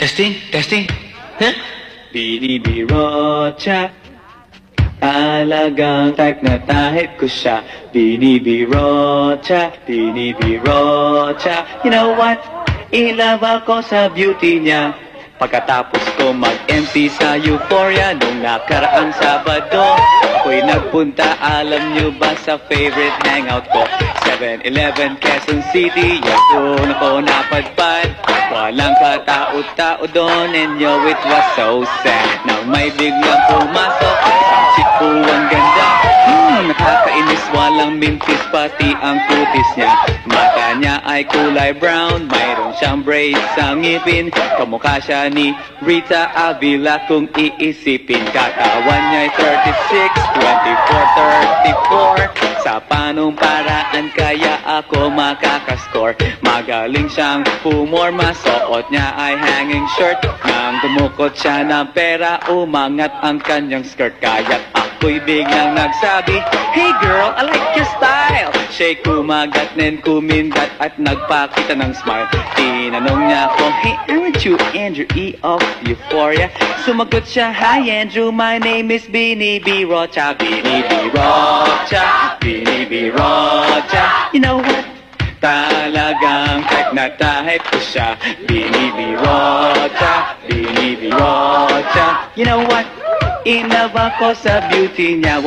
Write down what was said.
Testing, testing. Huh? Binibirocha, talagang type na tahit ko siya. Binibirocha, binibirocha. You know what? In love ako sa beauty niya. Pagkatapos ko mag-MP sa Euphoria nung nakaraang Sabado, ako'y nagpunta, alam nyo ba, sa favorite hangout ko, 7-Eleven, Quezon City. Yes, doon ako napadpad. Walang katao-tao doon, and yo, it was so sad. Nang may biglang pumasok, isang chick po ang ganda. Nakakainis, walang mintis, pati ang kutis niya. Mata niya ay kulay brown, mayroon siyang braids sa ngipin. Kamukha siya ni Rita Avila kung iisipin. Katawan niya ay 36, 24, 34. Sa panong paraan kaya ako makakascore? Magaling siyang pumorma, suot niya ay hanging shirt. Nang dumukot siya ng pera, umangat ang kanyang skirt. Kaya't ako'y biglang nagsabi, "Hey girl, I like your style." Siya'y kumagat nen kumindat at nagpakita ng smile. Tinanong niya ako, "Hey, aren't you Andrew E. of Euphoria?" Sumagot siya, "Hi Andrew, my name is Binibirocha." Binibirocha, Binibirocha. You know what? Talagang type na type ko siya. Binibirocha, Binibirocha. You know what? In love ako sa beauty niya.